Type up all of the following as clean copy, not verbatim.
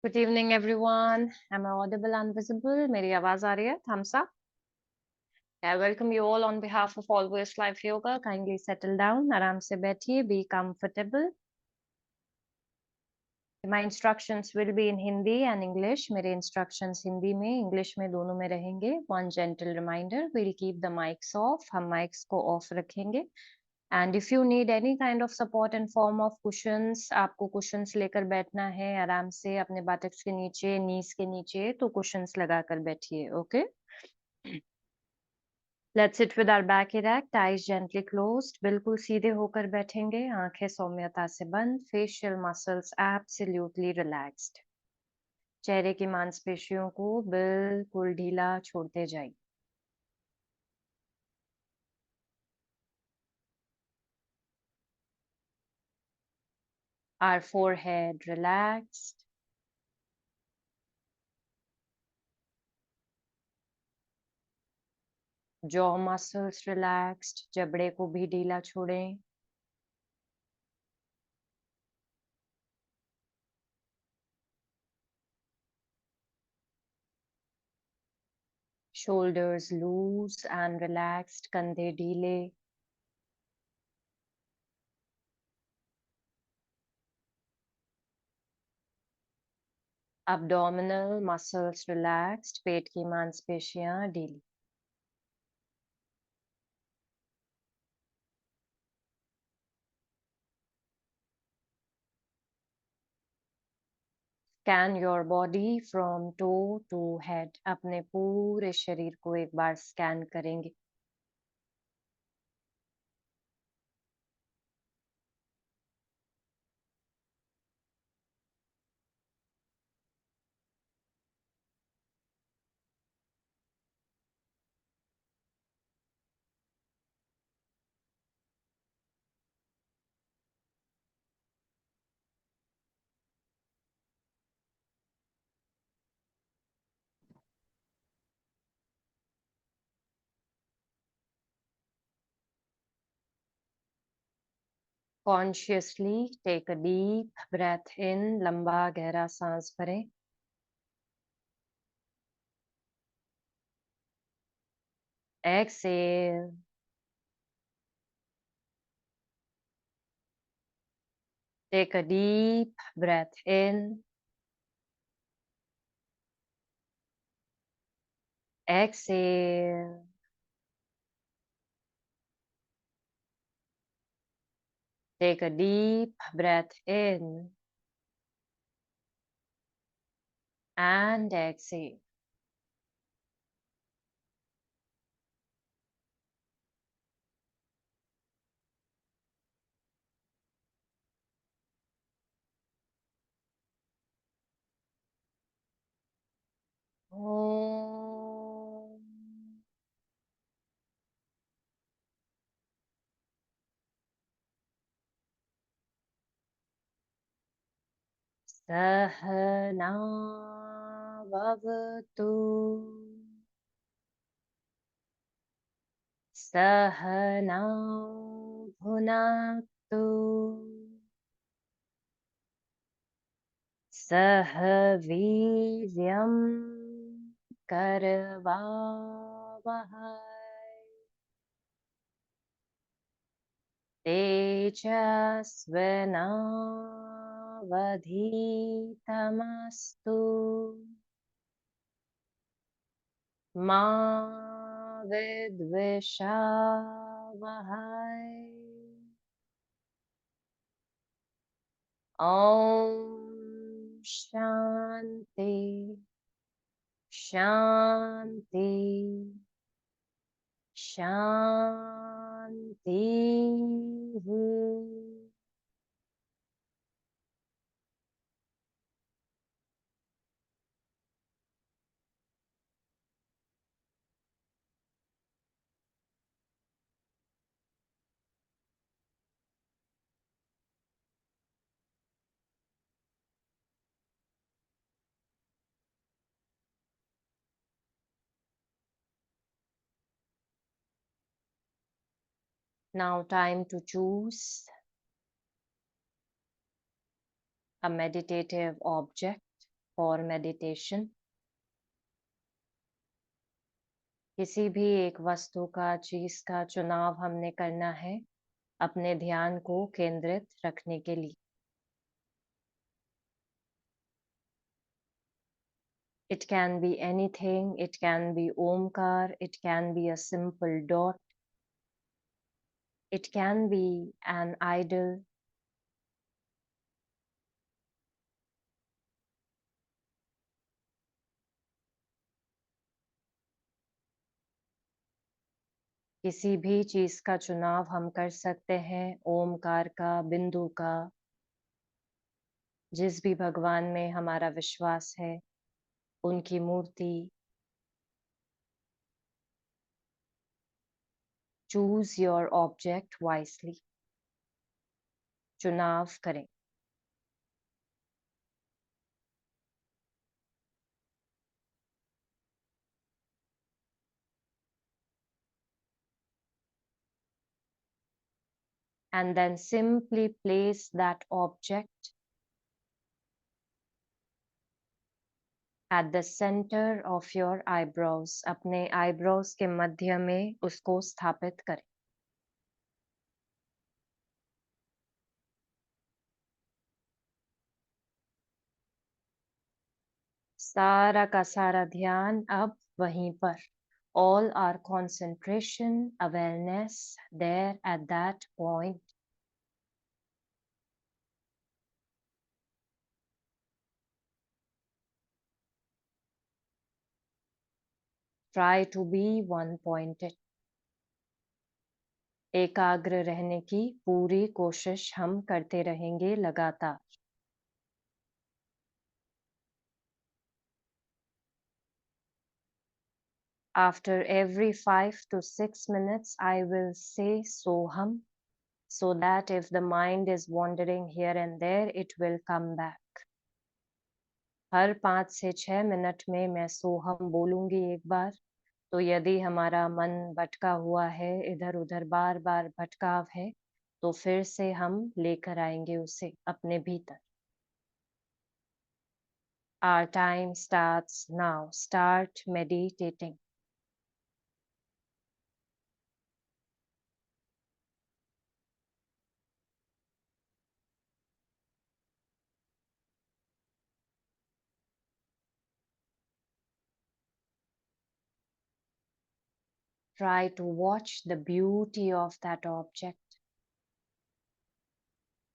Good evening, everyone. Am I audible and visible? मेरी आवाज आ रही है? Thumbs up. I welcome you all on behalf of Always Life Yoga. Kindly settle down. आराम से बैठिए. Be comfortable. My instructions will be in Hindi and English. मेरे instructions Hindi में, English में दोनों में रहेंगे. One gentle reminder: we'll keep the mics off. हम mics को off रखेंगे. And if you need any kind of support in form of cushions, आपको cushions लेकर बैठना है आराम से अपने buttocks के नीचे, knees के नीचे, तो cushions लगाकर बैठिए, okay? Let's sit with our back erect, eyes gently closed. बिल्कुल सीधे होकर बैठेंगे, आंखें सौम्यता से बंद, facial muscles absolutely relaxed. चेहरे की मांसपेशियों को बिल्कुल ढीला छोड़ते जाइए. Our forehead relaxed. Jaw muscles relaxed. जबड़े को भी ढीला छोड़ें. Shoulders loose and relaxed. कंधे ढीले. Abdominal muscles relaxed. पेट की मांसपेशियां ढीली. Scan your body from toe to head. अपने पूरे शरीर को एक बार स्कैन करेंगे. Consciously take a deep breath in. लंबा गहरा सांस भरें. Exhale. Take a deep breath in. Exhale. Take a deep breath in and exhale. Om. Sahana Vavatu. Sahana Bhunaktu. Sahaviryam Karavavahai. Tejasvinavadhitamastu. Ma vidvishavahai. Om Shanti Shanti Shanti. Now time to choose a meditative object. for meditation. किसी भी एक वस्तु का, चीज का चुनाव हमने करना है अपने ध्यान को केंद्रित रखने के लिए. It can be anything, it can be Omkar, it can be a simple dot, it can be an idol, किसी भी चीज का चुनाव हम कर सकते हैं, ओमकार का, बिंदु का, जिस भी भगवान में हमारा विश्वास है, उनकी मूर्ति. Choose your object wisely. चुनाव करें. And then simply place that object at the center of your eyebrows. अपने eyebrows के मध्य में उसको स्थापित करें. सारा का सारा ध्यान अब वहीं पर. All our concentration, awareness there at that point. Try to be one-pointed. एकाग्र रहने की पूरी कोशिश हम करते रहेंगे लगातार. After every 5 to 6 minutes, I will say Soham, so that if the mind is wandering here and there, it will come back. हर 5 से 6 मिनट में मैं सोहम बोलूंगी एक बार. तो यदि हमारा मन भटका हुआ है, इधर उधर बार बार भटकाव है, तो फिर से हम लेकर आएंगे उसे अपने भीतर. Our time starts now. Start meditating. Try to watch the beauty of that object.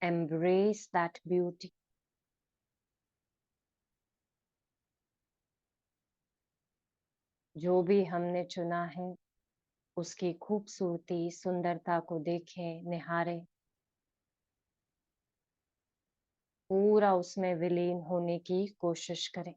Embrace that beauty. जो भी हमने चुना है, उसकी खूबसूरती, सुंदरता को देखें, निहारें. पूरा उसमें विलीन होने की कोशिश करें.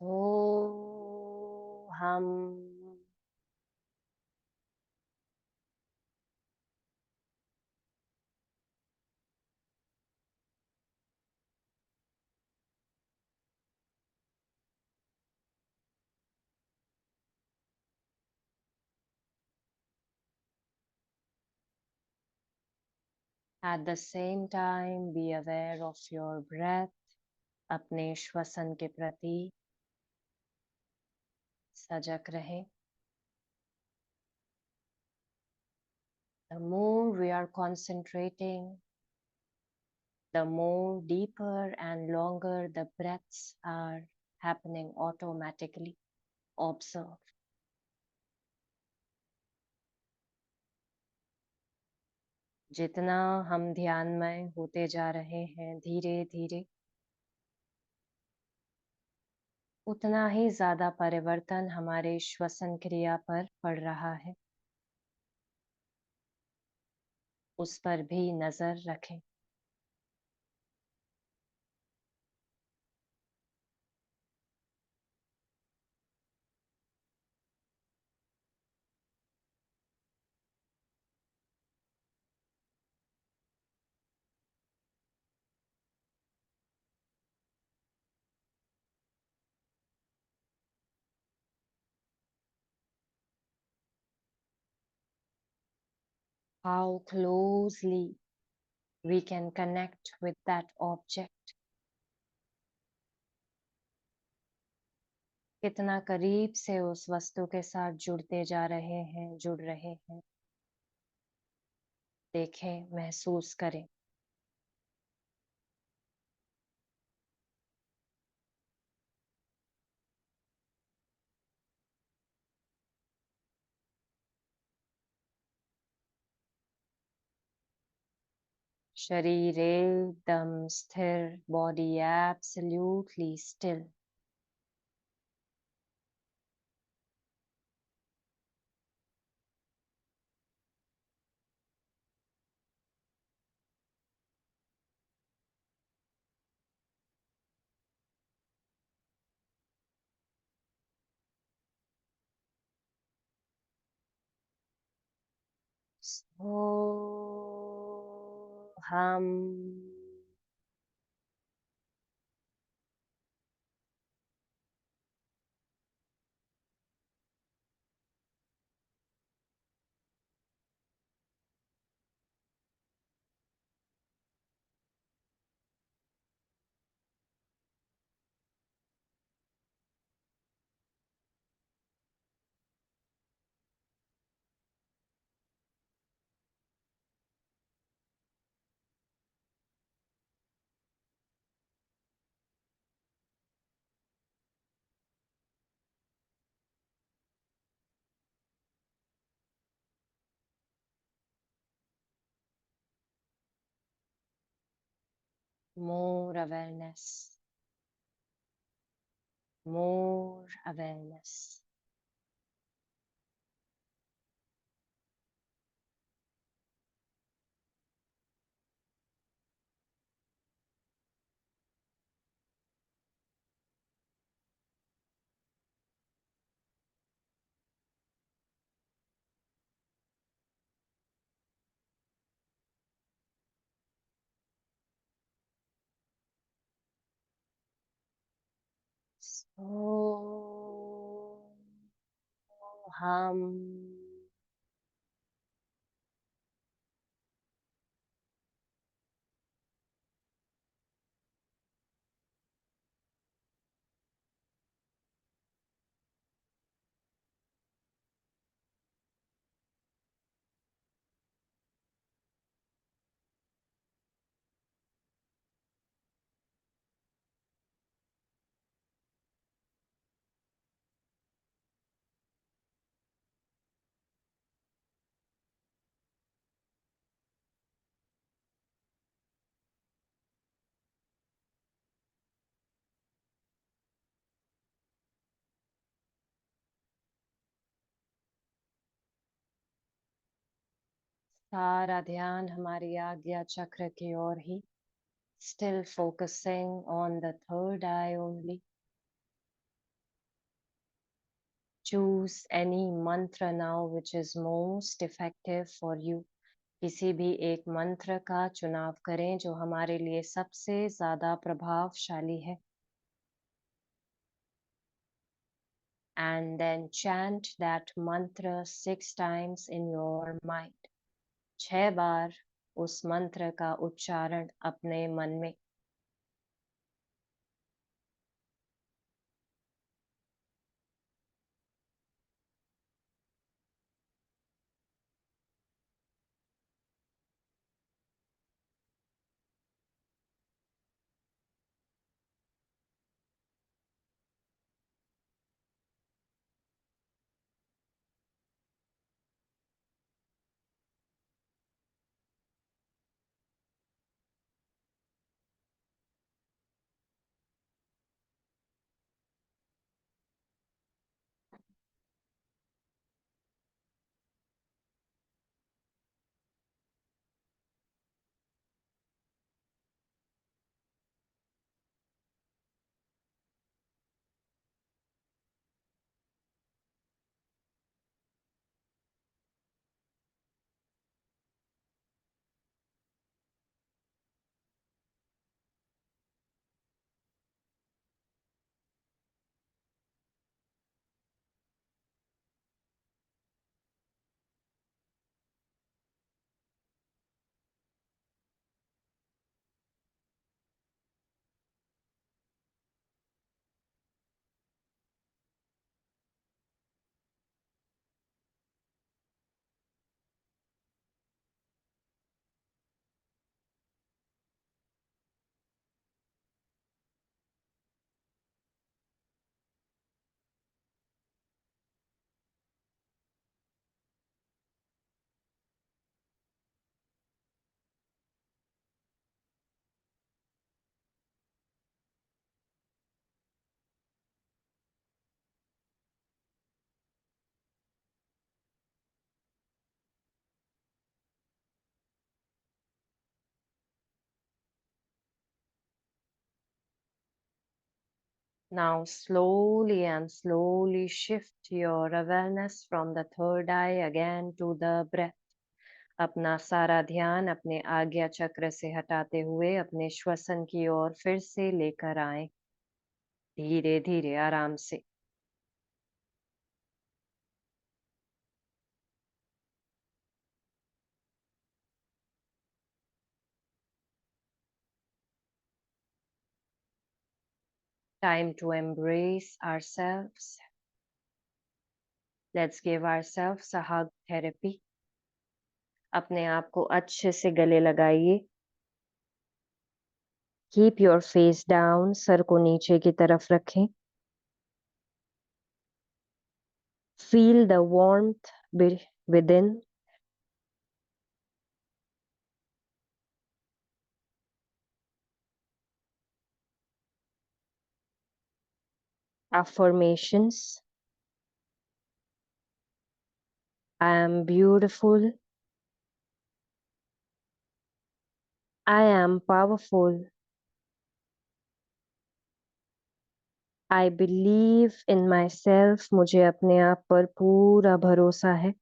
Soham. At the same time, be aware of your breath. अपने श्वसन के प्रति सजग रहें. The more we are concentrating, the more deeper and longer the breaths are happening automatically. Observe. जितना हम ध्यानमय होते जा रहे हैं धीरे धीरे, उतना ही ज्यादा परिवर्तन हमारे श्वसन क्रिया पर पड़ रहा है. उस पर भी नजर रखें. How closely we can connect with that object. कितना करीब से उस वस्तु के साथ जुड़ते जा रहे हैं, जुड़ रहे हैं. देखें, महसूस करें. शरीर एकदम स्थिर, बॉडी एब्सोल्युटली स्टिल. So हम more awareness, more awareness. So हम सारा ध्यान हमारी आज्ञा चक्र की ओर ही. Still focusing on the third eye only. Choose any mantra now which is most effective for you. किसी भी एक मंत्र का चुनाव करें जो हमारे लिए सबसे ज्यादा प्रभावशाली है. And then chant that mantra 6 times in your mind. 6 बार उस मंत्र का उच्चारण अपने मन में। Now slowly and slowly shift your awareness from the third eye again to the breath. अपना सारा ध्यान अपने आज्ञा चक्र से हटाते हुए अपने श्वसन की ओर फिर से लेकर आए, धीरे धीरे आराम से। Time to embrace ourselves. Let's give ourselves a hug therapy. अपने आप को अच्छे से गले लगाइए। Keep your face down. Sir को नीचे की तरफ रखें। Feel the warmth within. Affirmations. I am beautiful. I am powerful. I believe in myself. मुझे अपने आप पर पूरा भरोसा है।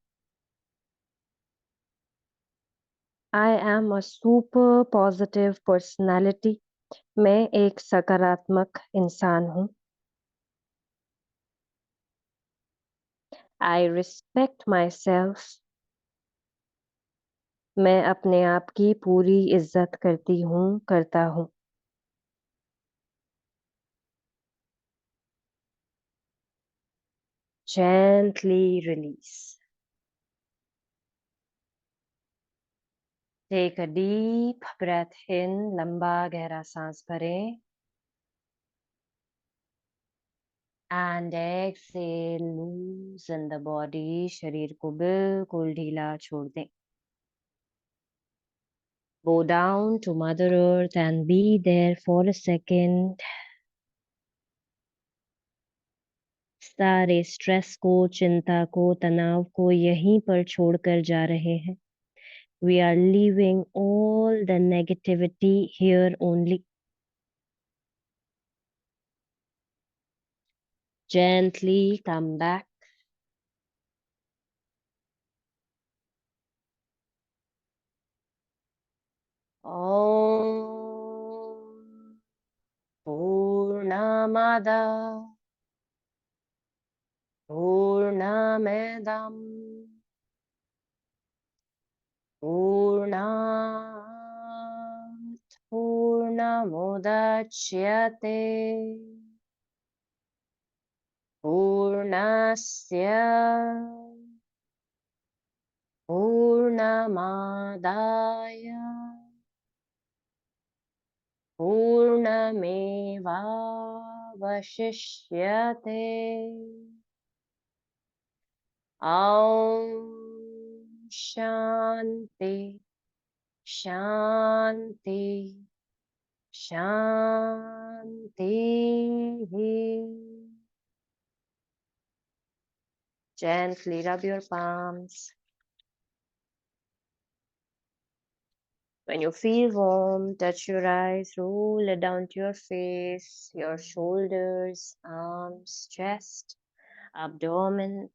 I am a super positive personality. मैं एक सकारात्मक इंसान हूँ। I respect myself. मैं अपने आप की पूरी इज्जत करती हूँ, करता हूँ। Gently release. Take a deep breath in. लंबा गहरा सांस भरें। And exhale, loosen the body. शरीर को बिल्कुल ढीला छोड़ दें। Go down to Mother Earth and be there for a second. सारे स्ट्रेस को, चिंता को, तनाव को यहीं पर छोड़कर जा रहे हैं। We are leaving all the negativity here only. Gently come back. Om Purnamada Purnamidam Purnat पूर्णस्य पूर्णमादाय पूर्णमेवावशिष्यते। ॐ शान्ति शान्ति शान्तिः। Gently rub your palms. When you feel warm, touch your eyes, roll it down to your face, your shoulders, arms, chest, abdomen,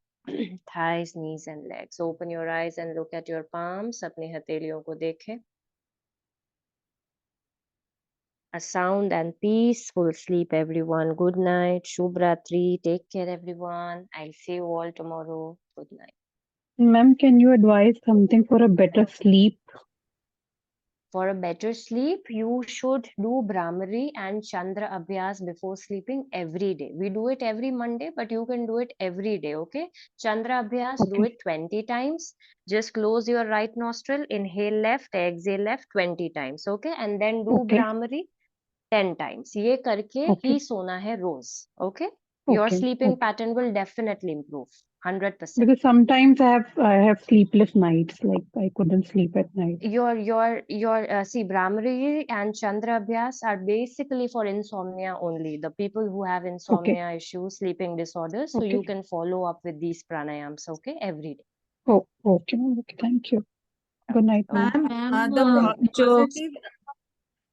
thighs, knees and legs. Open your eyes and look at your palms. अपनी हथेलियों को देखें. A sound and peaceful sleep, everyone. Good night. Shubh Ratri. Take care, everyone. I'll see you all tomorrow. Good night. Ma'am, can you advise something for a better sleep? For a better sleep, you should do Brahmari and Chandra Abhyas before sleeping every day. We do it every Monday, but you can do it every day, okay? Chandra Abhyas, do Okay. it 20 times. Just close your right nostril, inhale left, exhale left 20 times, okay? And then do Okay. Brahmari 10 times. ये करके Okay. ही सोना है रोज, okay? Your Okay. sleeping Okay. pattern will definitely improve, 100%. Because sometimes I have sleepless nights, like I couldn't sleep at night. See, Brahmari and Chandra Abhyas are basically for insomnia only. The people who have insomnia issues, sleeping disorders, so you Okay. can follow up with these pranayams, okay, every day. Oh, okay. Okay. Thank you. Good night, ma'am.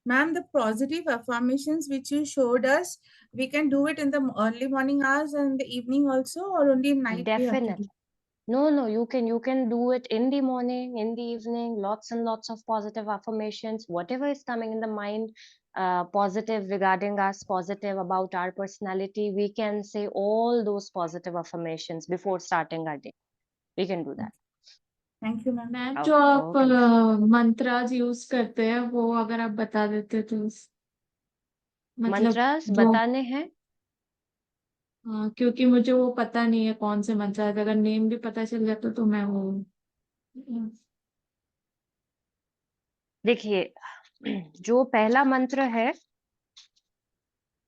Ma'am, the positive affirmations which you showed us, we can do it in the early morning hours and the evening also, or only in night we have to Definitely. do? No, you can do it in the morning, in the evening, lots and lots of positive affirmations, whatever is coming in the mind, positive regarding us, positive about our personality, we can say all those positive affirmations before starting our day. We can do that. Thank you, ma'am. Ma'am Okay, जो आप okay. मंत्राज use करते हैं वो अगर आप बता देते तो मतलब मंत्रास जो बताने हैं? क्योंकि मुझे वो पता नहीं है कौन से मंत्र है, अगर नेम भी पता चल जाता तो मैं वो देखिए, जो पहला मंत्र है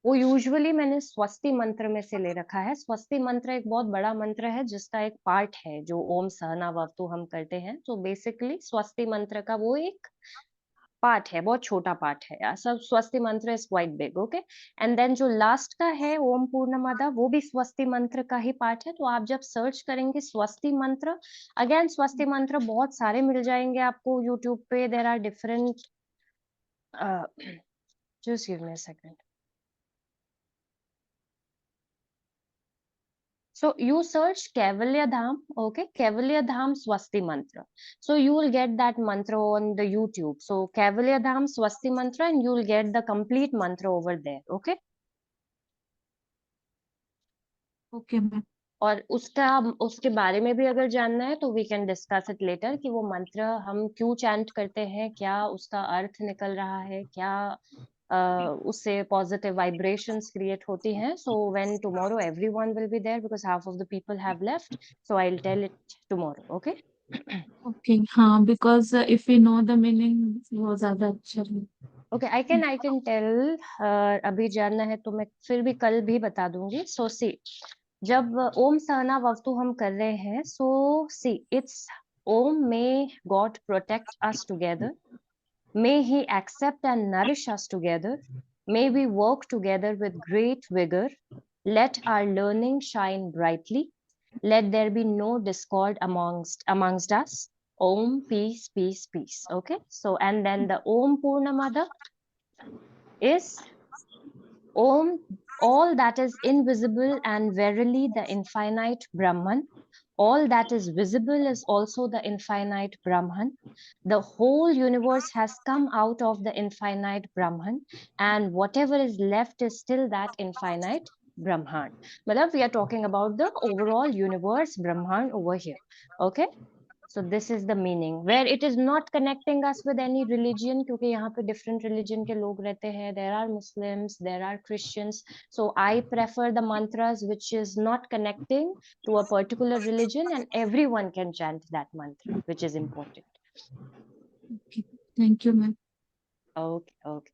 वो यूजुअली मैंने स्वस्ति मंत्र में से ले रखा है। स्वस्ति मंत्र एक बहुत बड़ा मंत्र है जिसका एक पार्ट है जो ओम सहनाववतु हम करते हैं। तो बेसिकली स्वस्ति मंत्र का वो एक पार्ट है, बहुत छोटा पार्ट है। सब स्वस्ति मंत्र is quite big, okay. And then जो लास्ट का है ओम पूर्णमदा, वो भी स्वस्ति मंत्र का ही पार्ट है। तो आप जब सर्च करेंगे स्वस्ति मंत्र, अगेन स्वस्ति मंत्र बहुत सारे मिल जाएंगे आपको यूट्यूब पे। There are different, just give me a second. So you search Kaivalya Dham, okay? Kaivalya Dham Swasti Mantra. So you will get that mantra on the YouTube. So Kaivalya Dham Swasti Mantra, and you will get the complete mantra over there, okay? Okay ma'am. और उसके बारे में भी अगर जानना है तो we can discuss it later कि वो मंत्र हम क्यों चैंट करते हैं, क्या उसका अर्थ निकल रहा है, क्या उससे पॉजिटिव वाइब्रेशंस क्रिएट होती हैं। So when tomorrow everyone will be there because half of the people have left, so I will tell it tomorrow, okay? Okay हाँ, because if we know the meaning वो ज्यादा अच्छा है। Okay, I can tell. अभी जानना है तो मैं फिर भी कल भी बता दूंगी। सो सी, जब ओम सहना ववतु हम कर रहे हैं, so see it's Om may God protect us together, may he accept and nourish us together, may we work together with great vigor, let our learning shine brightly, let there be no discord amongst us. Om, peace, peace, peace. Okay, so and then the Om Purnamada is Om, all that is invisible and verily the infinite Brahman. All that is visible is also the infinite Brahman. The whole universe has come out of the infinite Brahman, and whatever is left is still that infinite Brahman. Matlab, we are talking about the overall universe Brahman over here. Okay? So this is the meaning, where it is not connecting us with any religion, क्योंकि यहाँ पे different religion के लोग रहते हैं. There are Muslims, there are Christians. So I prefer the mantras which is not connecting to a particular religion, and everyone can chant that mantra, which is important. Okay. Thank you, ma'am. Okay, okay.